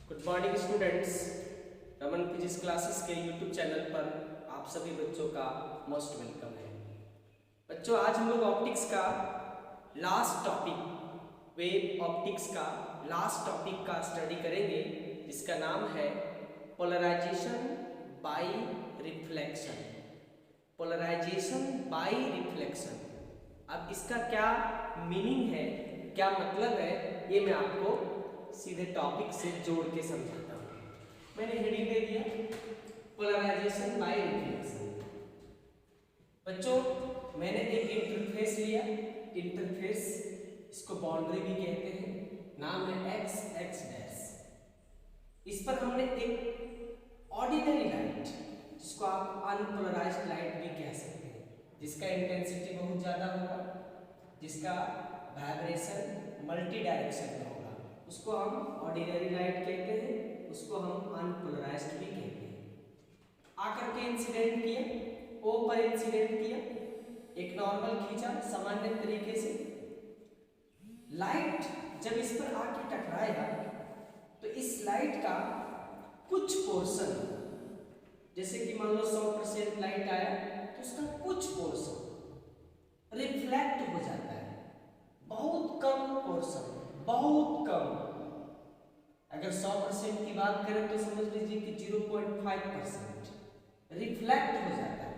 Good morning students. Raman physics classes के YouTube channel पर आप सभी बच्चों का मोस्ट वेलकम है। बच्चों, आज हम लोग ऑप्टिक्स का लास्ट टॉपिक, वेव ऑप्टिक्स का लास्ट टॉपिक का स्टडी करेंगे, जिसका नाम है polarization by reflection. Polarization by reflection. अब इसका क्या मीनिंग है, क्या मतलब है, ये मैं आपको सीधे टॉपिक से जोड़ के समझाता हूँ। मैंने हेडिंग दे दिया पोलराइजेशन बाय रिफ्लेक्शन। बच्चों, मैंने एक इंटरफेस लिया। इंटरफेस, इसको बाउंड्री भी कहते हैं, नाम है एक्स एक्स डैश। इस पर हमने एक ऑर्डिनरी लाइट, जिसको आप अनपोलराइज्ड लाइट भी कह सकते हैं, जिसका इंटेंसिटी बहुत ज़्यादा होगा, जिसका वाइब्रेशन मल्टी डायरेक्शन में होगा, उसको हम ऑर्डिनरी लाइट कहते हैं, उसको हम अनपोलराइज्ड भी कहते हैं। आकर के इंसिडेंट किया, ओ पर इंसिडेंट किया, एक नॉर्मल खींचा सामान्य तरीके से। लाइट जब इस पर आके टकराएगा तो इस लाइट का कुछ पोर्शन, जैसे कि मान लो 100% लाइट आया तो उसका कुछ पोर्शन रिफ्लेक्ट हो जाता है, बहुत कम पोर्शन, बहुत कम। अगर 100% की बात करें तो समझ लीजिए कि 0.5% रिफ्लेक्ट हो जाता है,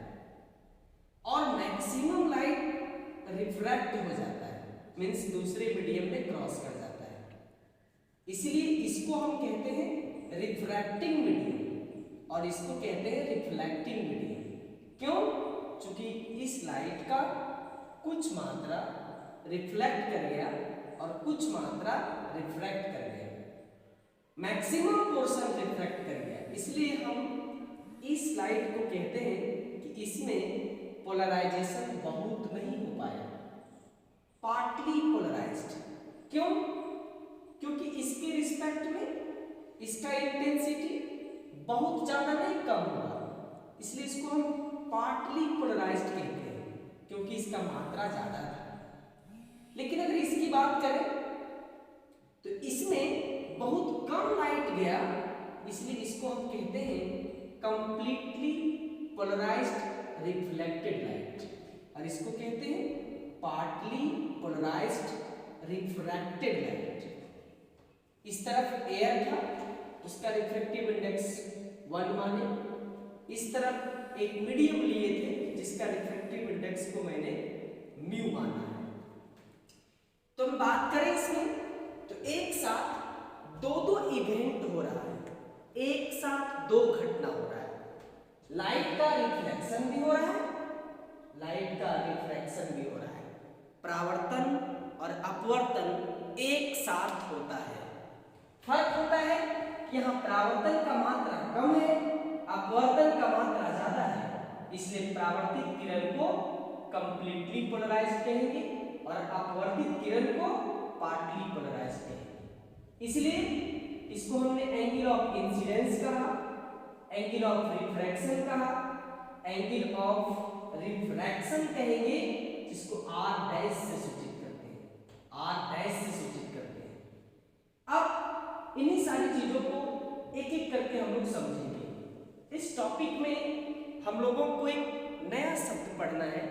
और मैक्सिमम लाइट रिफ्रैक्ट हो जाता है, मींस दूसरे मीडियम में क्रॉस कर जाता है। इसलिए इसको हम कहते हैं रिफ्रैक्टिंग मीडियम और इसको कहते हैं रिफ्लेक्टिंग मीडियम। क्यों? क्योंकि इस लाइट का कुछ मात्रा रिफ्लेक्ट कर गया और कुछ मात्रा रिफ्रैक्ट कर गया, मैक्सिमम पोर्शन रिफ्रैक्ट कर गया। इसलिए हम इस लाइट को कहते हैं कि इसमें पोलराइजेशन बहुत नहीं हो पाया, पार्टली पोलराइज्ड। क्यों? क्योंकि इसके रिस्पेक्ट में इसका इंटेंसिटी बहुत ज्यादा नहीं, कम हुआ, इसलिए इसको हम पार्टली पोलराइज्ड कहते हैं, क्योंकि इसका मात्रा ज्यादा था। लेकिन अगर इसकी बात करें तो इसमें बहुत कम लाइट गया, इसलिए इसको हम कहते हैं कंप्लीटली पोलराइज्ड रिफ्लेक्टेड लाइट, और इसको कहते हैं पार्टली पोलराइज्ड रिफ्रैक्टेड लाइट। इस तरफ एयर था, उसका रिफ्रैक्टिव इंडेक्स 1 माने, इस तरफ एक मीडियम लिए थे जिसका रिफ्रैक्टिव इंडेक्स को मैंने म्यू माना है। तो हम बात करें इसमें तो एक साथ दो इवेंट हो रहा है, एक साथ दो घटना हो रहा है। लाइट का रिफ्लेक्शन भी हो रहा है, लाइट का रिफ्रैक्शन भी हो रहा है। परावर्तन और अपवर्तन एक साथ होता है। फर्क होता है कि यहाँ परावर्तन का मात्रा कम है, अपवर्तन का मात्रा ज्यादा है, इसलिए परावर्तित किरण को कंप्लीटली पोलराइज्ड कहेंगे और अपवर्तित किरण को पार्टली पोलराइज्ड कहेंगे। इसलिए इसको हमने एंगल ऑफ इंसिडेंस कहा, एंगल ऑफ रिफ्रैक्शन कहा, एंगल ऑफ रिफ्रैक्शन कहेंगे, जिसको R डैश से सूचित करते हैं, R डैश से सूचित करते हैं। अब इन्हीं सारी चीजों को एक एक करके हम लोग समझेंगे। इस टॉपिक में हम लोगों को एक नया शब्द पढ़ना है,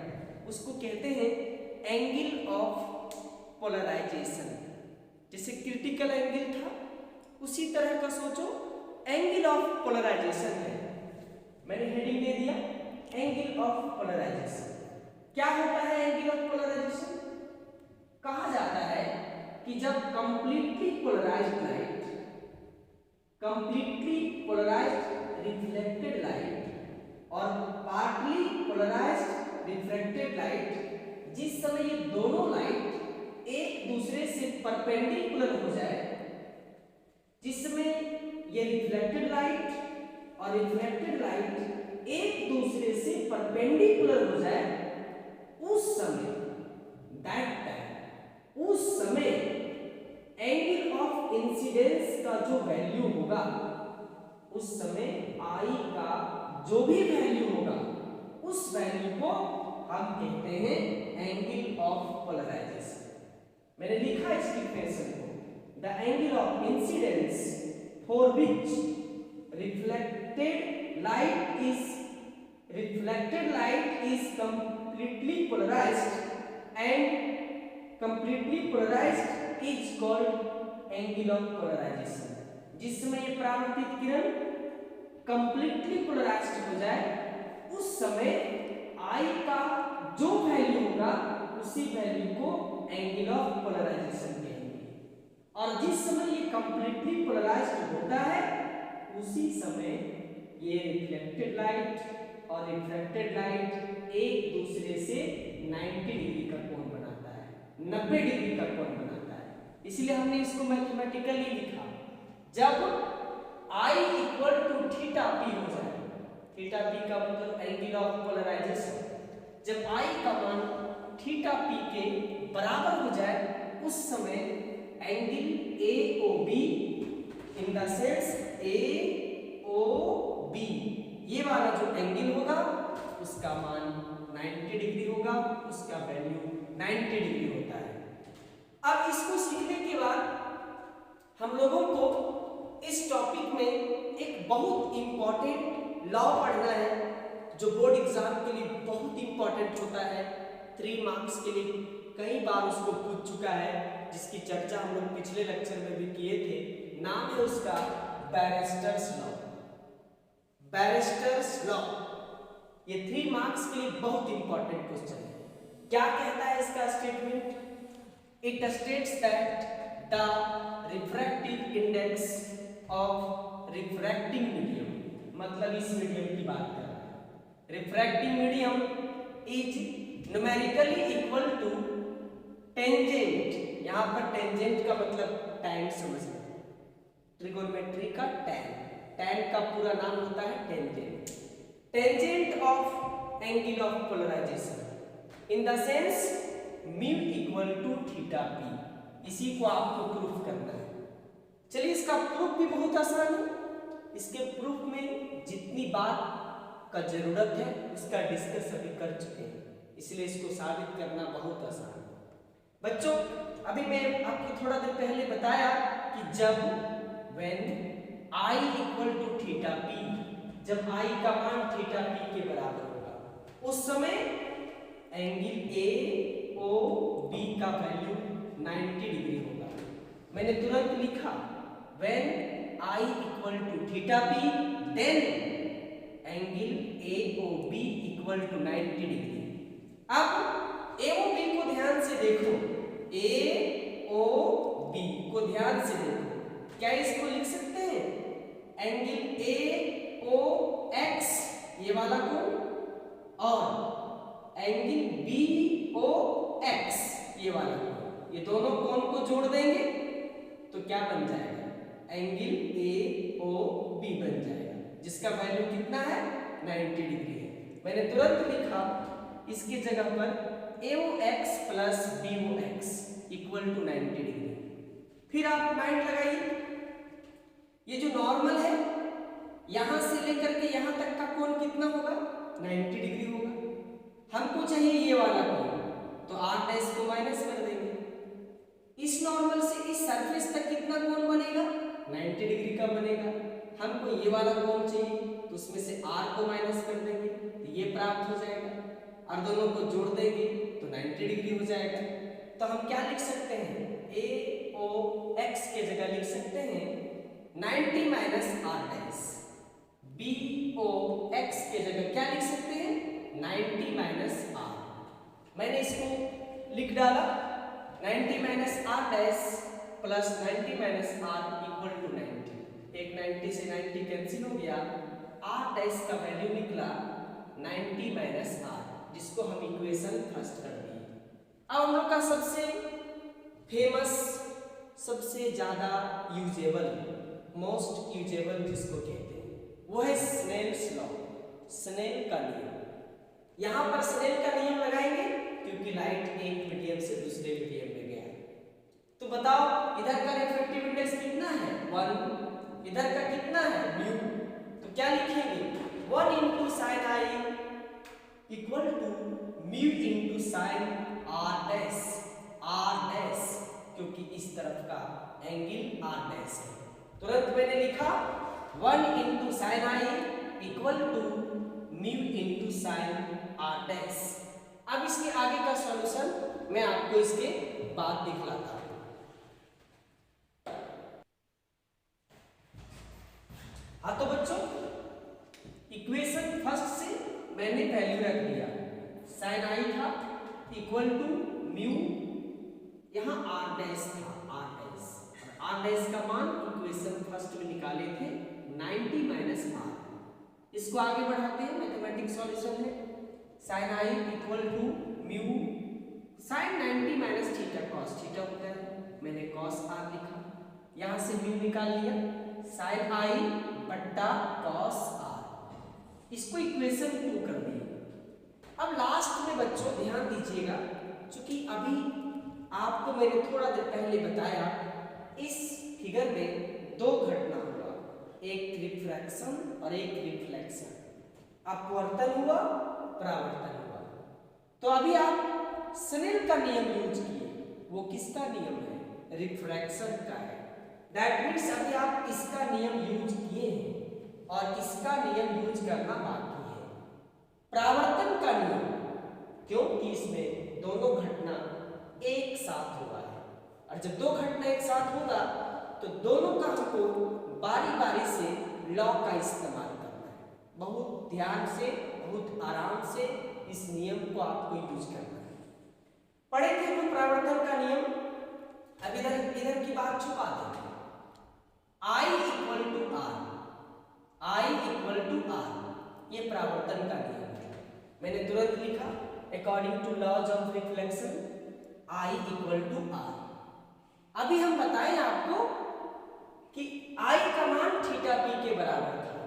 उसको कहते हैं एंगल ऑफ पोलराइजेशन। जैसे क्रिटिकल एंगल था, उसी तरह का सोचो एंगल ऑफ पोलराइजेशन है। मैंने हेडिंग दे दिया एंगल ऑफ पोलराइजेशन। क्या होता है एंगल ऑफ पोलराइजेशन? कहा जाता है कि जब completely polarised light, completely polarised reflected light और पार्टली पोलराइज्ड रिफ्रैक्टेड लाइट, जिस समय ये दोनों लाइट एक दूसरे से परपेंडिकुलर हो जाए, जिस समय ये रिफ्लेक्टेड लाइट और रिफ्लेक्टेड लाइट एक दूसरे से परपेंडिकुलर हो जाए, उस समय दैट टाइम, उस समय एंगल ऑफ इंसिडेंस का जो वैल्यू होगा, उस समय I का जो भी वैल्यू होगा, उस वैल्यू को हम कहते हैं एंगल ऑफ पोलराइजेशन। मैंने लिखा इस डिफिनेशन को, the angle of incidence for which reflected light is completely polarized is called angle of polarization। जिस समय ये परावर्तित किरण कंप्लीटली पोलराइज्ड हो जाए उस समय I का जो वैल्यू होगा उसी वैल्यू को एंगल ऑफ पोलराइजेशन कहेंगे, और जिस समय ये कंप्लीटली पोलराइज्ड होता है उसी समय ये रिफ्लेक्टेड लाइट और रिफ्रैक्टेड लाइट एक दूसरे से 90 डिग्री का कोण बनाता है, 90 डिग्री का कोण बनाता है। इसलिए हमने इसको मैथमेटिकली लिखा, जब I equal to theta P हो जाए, थीटा पी का मतलब एंगल ऑफ पोलराइजेशन, जब I का मान थीटा पी के बराबर हो जाए उस समय angle AOB in the sense AOB ये वाला जो एंगल होगा उसका मान 90 डिग्री होगा, उसका वैल्यू 90 डिग्री होता है। अब इसको सीखने के बाद हम लोगों को इस टॉपिक में एक बहुत इंपॉर्टेंट लॉ पढ़ना है जो बोर्ड एग्जाम के लिए बहुत इंपॉर्टेंट होता है, 3 मार्क्स के लिए कई बार उसको पूछ चुका है, जिसकी चर्चा हम लोग पिछले लेक्चर में भी किए थे। नाम है उसका बैरिस्टर्स लॉ। बैरिस्टर्स लॉ ये 3 मार्क्स के लिए बहुत इंपॉर्टेंट क्वेश्चन है। क्या कहता है इसका statement? It states that the refractive index of refracting medium, मतलब इस मीडियम की बात कर रहे हैं, refracting medium is numerically equal to tangent. यहां पर टेंजेंट का मतलब टैन समझना, ट्रिगोनोमेट्री का टैन, टैन का पूरा नाम होता है tangent, tangent of angle of polarisation in the sense mu equal to theta P. इसी को आपको प्रूफ करना है। चलिए इसका प्रूफ भी बहुत आसान है। इसके प्रूफ में जितनी बात का जरूरत है उसका डिस्कस अभी कर चुके हैं, इसलिए इसको साबित करना बहुत आसान है। बच्चों अभी मैं आपको थोड़ा देर पहले बताया कि जब when I equal to theta P, जब I का मान थीटा पी के बराबर होगा उस समय एंगल AOB का वैल्यू 90 डिग्री होगा। मैंने तुरंत लिखा when I equal to theta P then angle AOB equal to 90 degree. अब AOB को ध्यान से देखो, AOB को ध्यान से देखो, क्या इसको लिख सकते हैं एंगल AOX ये वाला कोण और एंगल BOX ये वाला कोण, ये दोनों कोण को जोड़ देंगे तो क्या बन जाएगा एंगल AOB बन जाएगा, जिसका वैल्यू कितना है 90 डिग्री है। मैंने तुरंत लिखा इसकी जगह पर AOX plus BOX equal to 90 degree. फिर आप माइंड लगाइए, ये जो नॉर्मल है यहां से लेकर के यहां तक का कोण कितना होगा 90 डिग्री होगा। हमको चाहिए ये वाला कोण, तो r डैश को माइनस कर देंगे। इस नॉर्मल से इस सरफेस तक कितना कोण बनेगा 90 डिग्री का बनेगा। हमको ये वाला कोण चाहिए तो उसमें से r को माइनस कर देंगे तो ये प्राप्त हो जाएगा, और दोनों को जोड़ देंगे तो 90 डिग्री हो जाएगा। तो हम क्या लिख सकते हैं AOX के जगह लिख सकते हैं 90 माइनस r डैश, BOX के जगह क्या लिख सकते हैं 90 माइनस r। मैंने इसको लिख डाला 90 minus r dash plus 90 minus r equal to 90। एक 90 से 90 कैंसिल हो गया, r डैश का वैल्यू निकला 90 माइनस r, जिसको हम इक्वेशन फर्स्ट कर दिए। अब हम लोग का सबसे फेमस, सबसे ज्यादा यूजेबल, मोस्ट यूजेबल जिसको कहते हैं वो है स्नेल्स लॉ, स्नेल का नियम। यहां पर स्नेल का नियम लगाएंगे क्योंकि लाइट एक मीडियम से दूसरे मीडियम में गया है। तो बताओ इधर का रिफ्रैक्टिव इंडेक्स कितना है 1, इधर का कितना है म्यू, तो क्या लिखेंगे 1 into sine I equal to mu into sine r dash, क्योंकि इस तरफ का एंगल r डैश है। तुरंत मैंने लिखा 1 into sine I equal to mu into sine R dash. अब इसके आगे का सॉल्यूशन मैं आपको इसके बाद दिखलाता हूं। हाँ तो बच्चों, इक्वेशन फर्स्ट से मैंने वैल्यू रख दिया, साइन आई था इक्वल टू म्यू, यहां आर डैश था, आर डैश, और आर डैश का मान इक्वेशन फर्स्ट में निकाले थे 90 माइनस आर। इसको आगे बढ़ाते हैं, मैथमेटिक्स सॉल्यूशन है, sine I equal to mu sine 90 minus theta cos theta होता है, मैंने कॉस आर लिखा, यहां से म्यू निकाल लिया, साइन आई बट्टा कॉस आर, इसको इक्वेशन 2 कर दिए। अब लास्ट में बच्चों ध्यान दीजिएगा, क्योंकि अभी आपको मैंने थोड़ा देर पहले बताया इस फिगर में दो घटना हुआ, एक रिफ्रैक्शन और एक रिफ्लेक्शन, अपवर्तन हुआ, परावर्तन हुआ। तो अभी आप स्नेल का नियम यूज किए, वो किसका नियम है? रिफ्रैक्शन का है। दैट मीन्स अभी आप इसका नियम यूज किए हैं और इसका नियम यूज करना बाकी है। परावर्तन का नियम, क्योंकि इसमें दोनों घटना एक साथ हुआ है, और जब दो घटना एक साथ होगा तो दोनों का हमको बारी बारी से लॉ का इस्तेमाल करना है। बहुत ध्यान से, बहुत आराम से इस नियम को आपको यूज करना है। पढ़े थे हम परावर्तन का नियम, अब इधर की बात छुपा देंगे। I equal to R, I equal to R, ये परावर्तन का नियम है। मैंने तुरंत लिखा according to laws of reflection I equal to R. अभी हम बताएं आपको कि I का मान थीटा पी के बराबर था,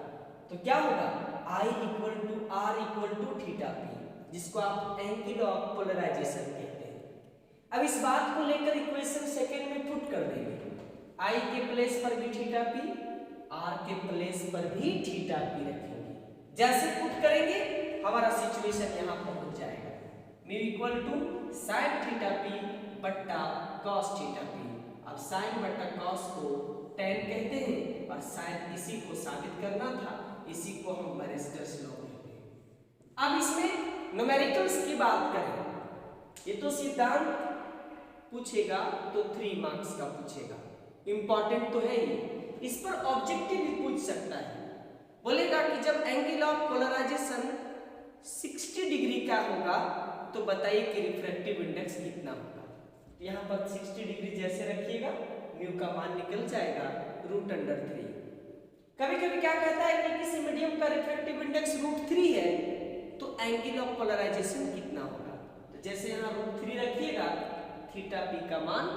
तो क्या होगा? I equal to R equal to theta P, जिसको आप एंगल ऑफ पोलराइजेशन कहते हैं। अब इस बात को लेकर इक्वेशन सेकेंड में पुट कर देंगे, I के प्लेस पर भी थीटा पी, R के प्लेस पर भी थीटा पी रखेंगे। जैसे पुट करेंगे हमारा सिचुएशन यहां पहुंच जाएगा, mu equal to sine theta P बट्टा कॉस थीटा पी। अब साइन बट्टा कॉस को tan कहते हैं और साइन इसी को साबित करना था, इसी को हम बैरिस्टर्स लॉ कहते हैं। अब इसमें न्यूमेरिकल्स की बात करें, ये तो सिद्धांत पूछेगा तो 3 मार्क्स का पूछेगा, इंपॉर्टेंट तो है ही, इस पर ऑब्जेक्टिव भी पूछ सकता है। बोलेगा कि जब एंगल ऑफ पोलराइजेशन 60 डिग्री का होगा तो बताइए कि रिफ्रैक्टिव इंडेक्स कितना होगा। यहाँ पर 60 डिग्री जैसे रखिएगा, म्यू का मान निकल जाएगा √3। कभी कभी क्या कहता है कि किसी मीडियम का रिफ्रैक्टिव इंडेक्स √3 है तो एंगल ऑफ पोलराइजेशन कितना होगा, तो जैसे यहाँ √3 रखिएगा, थीटा पी का मान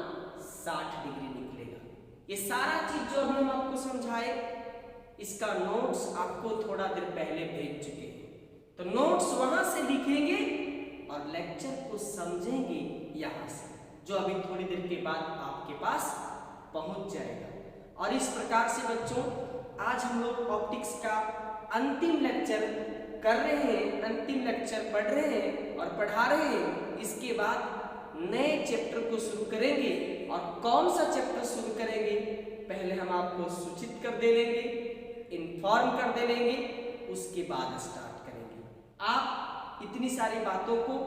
60 डिग्री निकलेगा। ये सारा चीज जो अभी हम आपको समझाए, इसका नोट्स आपको थोड़ा देर पहले भेज चुके हैं, तो नोट्स वहां से लिखेंगे और लेक्चर को समझेंगे यहां से, जो अभी थोड़ी देर के बाद आपके पास पहुंच जाएगा। और इस प्रकार से बच्चों आज हम लोग ऑप्टिक्स का अंतिम लेक्चर कर रहे हैं, अंतिम लेक्चर पढ़ रहे हैं और पढ़ा रहे हैं। इसके बाद नए चैप्टर को शुरू करेंगे, और कौन सा चैप्टर शुरू करेंगे पहले हम आपको सूचित कर दे लेंगे, इन्फॉर्म कर दे लेंगे, उसके बाद स्टार्ट करेंगे। आप इतनी सारी बातों को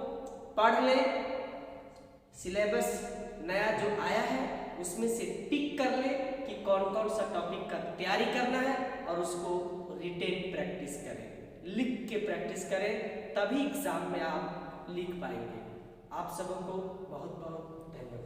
पढ़ लें, सिलेबस नया जो आया है उसमें से टिक कर लें कि कौन कौन सा टॉपिक का तैयारी करना है, और उसको रिटेन प्रैक्टिस करें, लिख के प्रैक्टिस करें, तभी एग्जाम में आप लिख पाएंगे। आप सबको बहुत बहुत धन्यवाद।